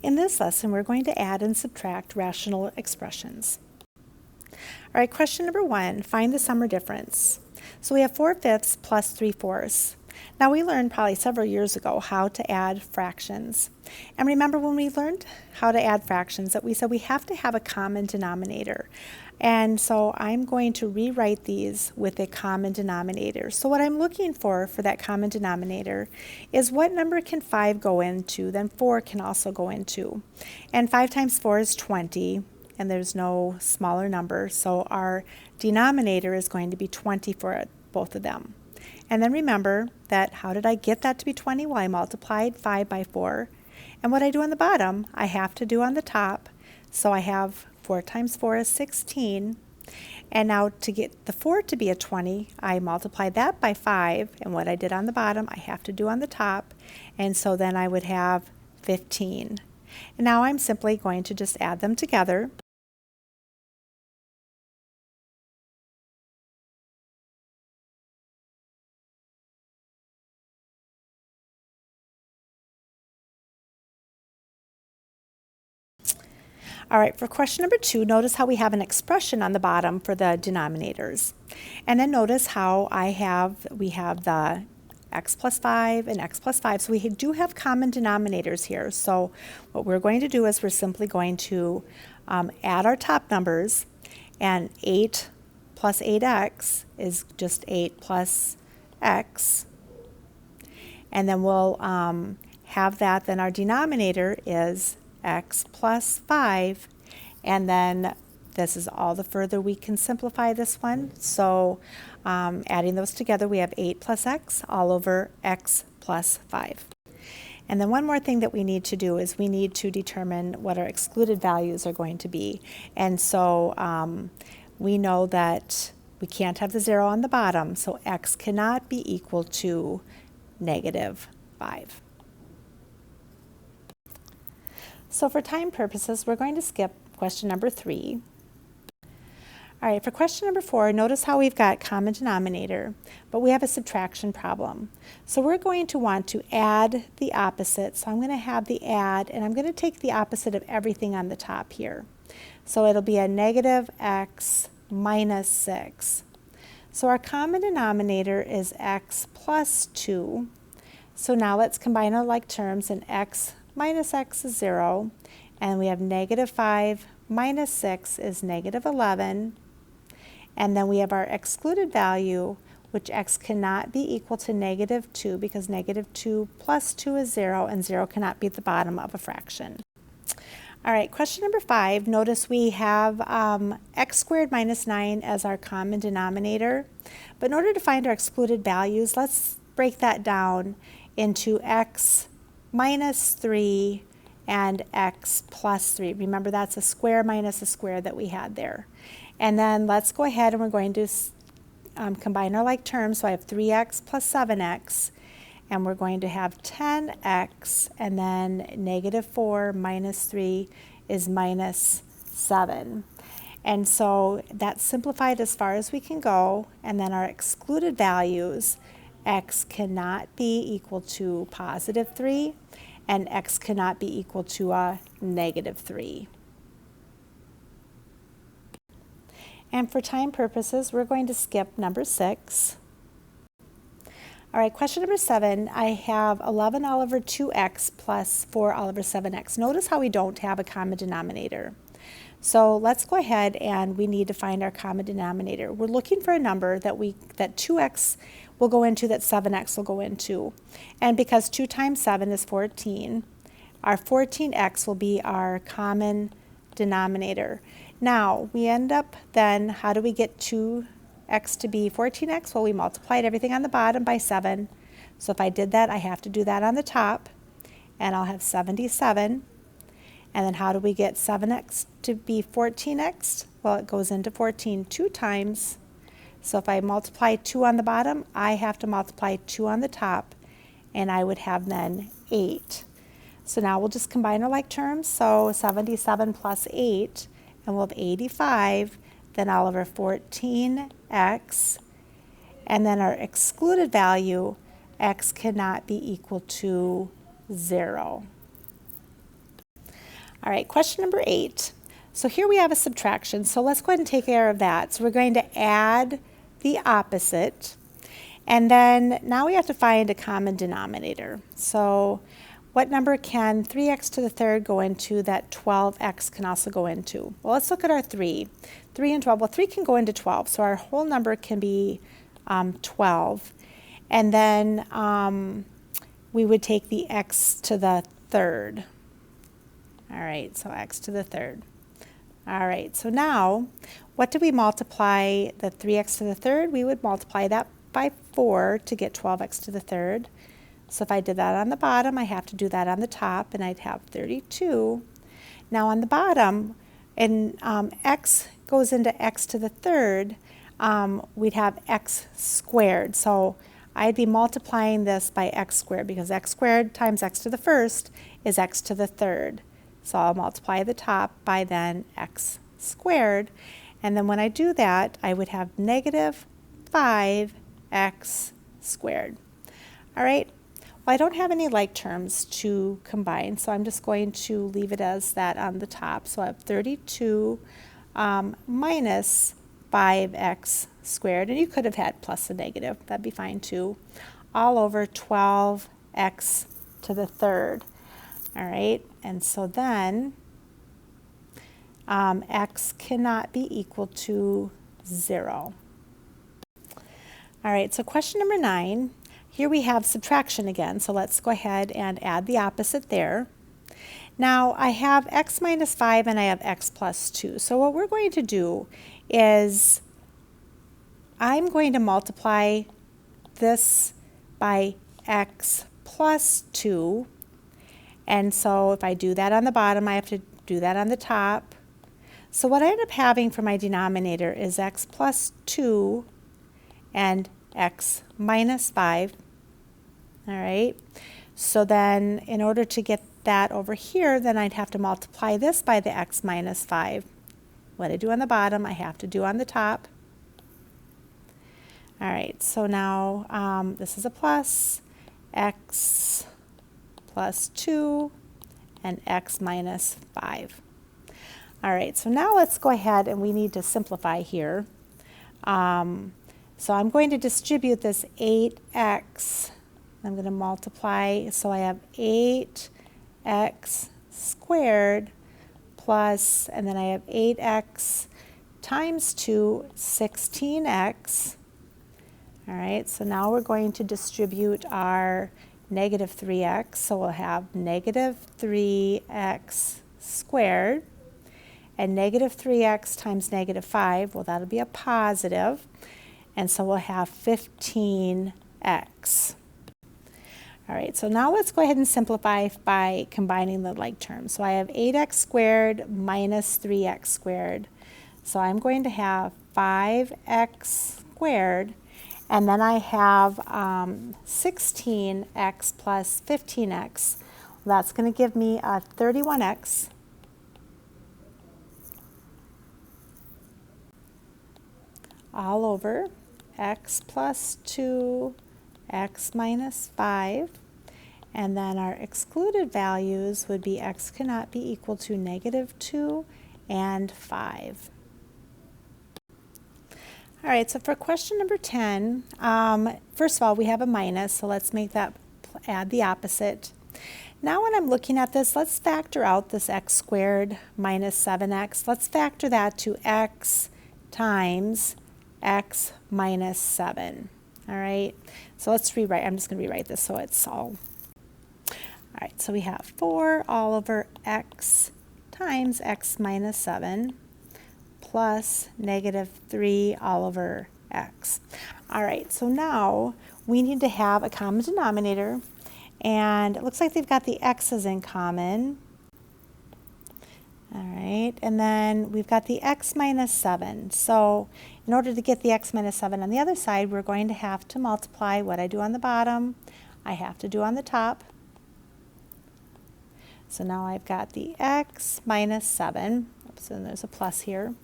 In this lesson, we're going to add and subtract rational expressions. All right, question number 1, find the sum or difference. So we have 4/5 plus 3/4. Now we learned probably several years ago how to add fractions. And remember when we learned how to add fractions that we said we have to have a common denominator. And so I'm going to rewrite these with a common denominator. So what I'm looking for that common denominator is what number can 5 go into, then 4 can also go into. And 5 times 4 is 20, and there's no smaller number, so our denominator is going to be 20 for both of them. And then remember that how did I get that to be 20? Well, I multiplied 5 by 4. And what I do on the bottom, I have to do on the top. So I have 4 times 4 is 16. And now to get the 4 to be a 20, I multiply that by 5. And what I did on the bottom, I have to do on the top. And so then I would have 15. And now I'm simply going to just add them together. All right, for question number 2, notice how we have an expression on the bottom for the denominators. And then notice how we have the x plus 5 and x plus 5. So we do have common denominators here. So what we're going to do is we're simply going to add our top numbers, and 8 plus 8x is just 8 plus x. And then we'll have that, then our denominator is x plus 5, and then this is all the further we can simplify this one. So adding those together, we have 8 plus x all over x plus 5. And then one more thing that we need to do is we need to determine what our excluded values are going to be. And so we know that we can't have the 0 on the bottom, so x cannot be equal to -5. So for time purposes, we're going to skip question number 3. All right, for question number 4, notice how we've got common denominator, but we have a subtraction problem. So we're going to want to add the opposite. So I'm going to have the add, and I'm going to take the opposite of everything on the top here. So it'll be a -x minus 6. So our common denominator is x plus 2. So now let's combine our like terms, and x minus x is 0, and we have -5 minus 6 is -11, and then we have our excluded value, which x cannot be equal to -2 because -2 plus 2 is 0, and 0 cannot be at the bottom of a fraction. All right, question number 5, notice we have x squared minus 9 as our common denominator, but in order to find our excluded values, let's break that down into x minus 3 and x plus 3. Remember, that's a square minus a square that we had there. And then let's go ahead and we're going to combine our like terms. So I have 3x plus 7x, and we're going to have 10x, and then -4 minus 3 is -7. And so that's simplified as far as we can go, and then our excluded values, x cannot be equal to +3, and x cannot be equal to a -3. And for time purposes, we're going to skip number 6. All right, question number 7, I have 11 all over 2x plus 4 all over 7x. Notice how we don't have a common denominator. So let's go ahead, and we need to find our common denominator. We're looking for a number that 2x will go into, that 7x will go into. And because 2 times 7 is 14, our 14x will be our common denominator. Now, we end up then, how do we get 2x to be 14x? Well, we multiplied everything on the bottom by 7. So if I did that, I have to do that on the top, and I'll have 77. And then how do we get 7x to be 14x? Well, it goes into 14 2 times. So if I multiply 2 on the bottom, I have to multiply 2 on the top, and I would have then 8. So now we'll just combine our like terms. So 77 plus 8, and we'll have 85, then all over 14x, and then our excluded value, x cannot be equal to 0. All right, question number 8. So here we have a subtraction, so let's go ahead and take care of that. So we're going to add the opposite, and then now we have to find a common denominator. So what number can 3x to the third go into that 12x can also go into? Well, let's look at our 3. 3 and 12. Well, 3 can go into 12, so our whole number can be 12. And then we would take the x to the third. All right, so x to the third. All right, so now what do we multiply the 3x to the third? We would multiply that by 4 to get 12x to the third. So if I did that on the bottom, I have to do that on the top, and I'd have 32. Now on the bottom, and x goes into x to the third, we'd have x squared. So I'd be multiplying this by x squared, because x squared times x to the first is x to the third. So I'll multiply the top by then x squared. And then when I do that, I would have negative 5x squared. All right. Well, I don't have any like terms to combine, so I'm just going to leave it as that on the top. So I have 32 minus 5x squared, and you could have had plus a negative. That'd be fine too. All over 12x to the third. All right, and so then x cannot be equal to 0. All right, so question number 9. Here we have subtraction again, so let's go ahead and add the opposite there. Now I have x minus 5 and I have x plus 2. So what we're going to do is I'm going to multiply this by x plus 2. And so if I do that on the bottom, I have to do that on the top. So what I end up having for my denominator is x plus 2 and x minus 5. All right. So then in order to get that over here, then I'd have to multiply this by the x minus 5. What I do on the bottom, I have to do on the top. All right. So now this is a plus, x plus 2 and x minus 5. All right, so now let's go ahead and we need to simplify here. So I'm going to distribute this 8x. I'm going to multiply, so I have 8x squared plus, and then I have 8x times 2, 16x. All right, so now we're going to distribute our negative 3x, so we'll have negative 3x squared, and negative 3x times negative 5, well, that'll be a positive, and so we'll have 15x. All right, so now let's go ahead and simplify by combining the like terms. So I have 8x squared minus 3x squared, so I'm going to have 5x squared, and then I have 16x plus 15x. Well, that's going to give me a 31x. All over x plus 2, x minus 5. And then our excluded values would be x cannot be equal to negative 2 and 5. All right, so for question number 10, first of all, we have a minus, so let's make that add the opposite. Now when I'm looking at this, let's factor out this x squared minus 7x. Let's factor that to x times x minus 7. All right, so let's rewrite. I'm just going to rewrite this so it's all. All right, so we have 4 all over x times x minus 7. Plus negative 3 all over x. All right, so now we need to have a common denominator, and it looks like they've got the x's in common. All right, and then we've got the x minus 7. So in order to get the x minus 7 on the other side, we're going to have to multiply what I do on the bottom, I have to do on the top. So now I've got the x minus 7. Oops, and there's a plus here.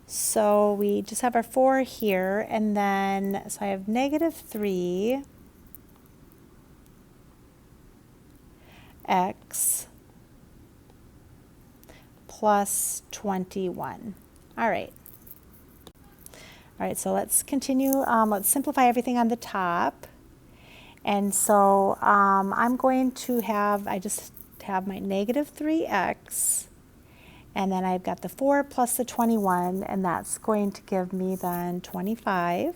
So we just have our 4 here, and then, so I have negative 3 x plus 21. All right. All right, so let's continue. Let's simplify everything on the top. And so I'm going to have, I just have my negative 3x, and then I've got the 4 plus the 21, and that's going to give me then 25.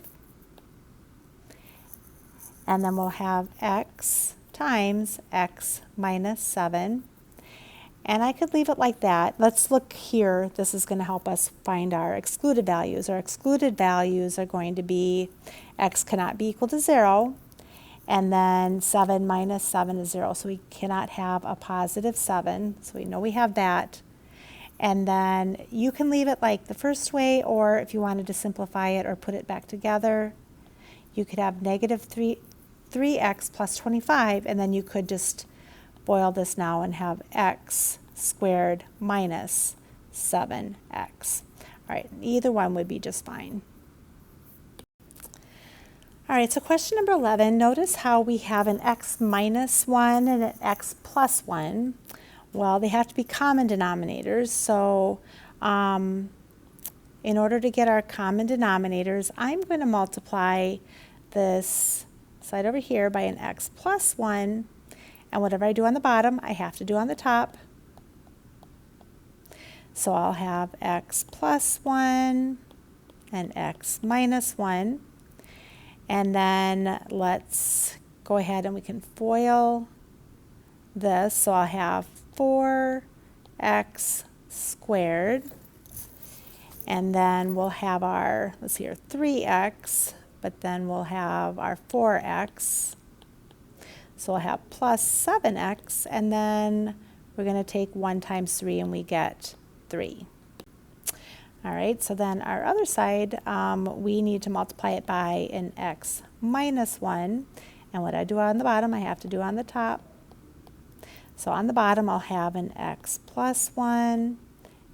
And then we'll have x times x minus 7. And I could leave it like that. Let's look here. This is going to help us find our excluded values. Our excluded values are going to be x cannot be equal to 0, and then 7 minus 7 is 0. So we cannot have a positive 7. So we know we have that. And then you can leave it like the first way, or if you wanted to simplify it or put it back together, you could have negative 3x plus 25, and then you could just boil this now and have x squared minus 7x. All right, either one would be just fine. All right, so question number 11, notice how we have an x minus 1 and an x plus 1. Well, they have to be common denominators, so in order to get our common denominators, I'm going to multiply this side over here by an x plus 1, and whatever I do on the bottom, I have to do on the top. So I'll have x plus 1 and x minus 1. And then let's go ahead and we can FOIL this. So I'll have 4x squared. And then we'll have our, let's see here, 3x, but then we'll have our 4x. So we'll have plus 7x, and then we're going to take 1 times 3 and we get 3. All right, so then our other side, we need to multiply it by an x minus 1. And what I do on the bottom, I have to do on the top. So on the bottom, I'll have an x plus 1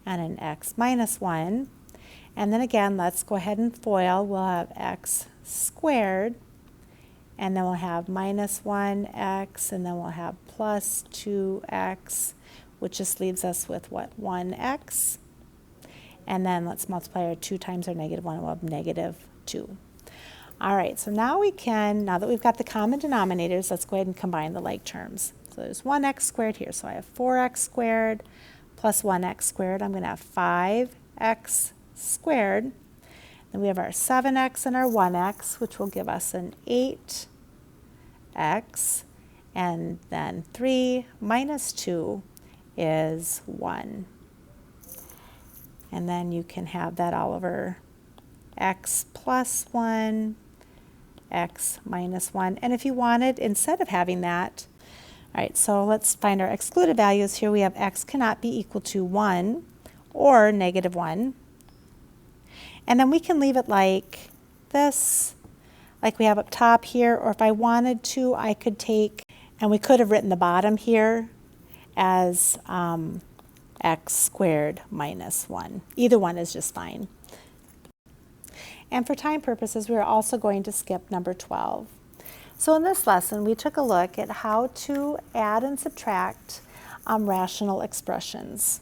and an x minus 1. And then again, let's go ahead and FOIL. We'll have x squared. And then we'll have minus 1x, and then we'll have plus 2x, which just leaves us with what, 1x. And then let's multiply our 2 times our negative 1, and we'll have negative 2. All right, so now we can, now that we've got the common denominators, let's go ahead and combine the like terms. So there's 1x squared here, so I have 4x squared plus 1x squared. I'm going to have 5x squared. Then we have our 7x and our 1x, which will give us an 8x, and then 3 minus 2 is 1. And then you can have that all over x plus 1, x minus 1. And if you wanted, instead of having that, all right, so let's find our excluded values. Here we have x cannot be equal to 1 or negative 1. And then we can leave it like this, like we have up top here, or if I wanted to, I could take, and we could have written the bottom here as x squared minus 1. Either one is just fine. And for time purposes, we're also going to skip number 12. So in this lesson, we took a look at how to add and subtract rational expressions.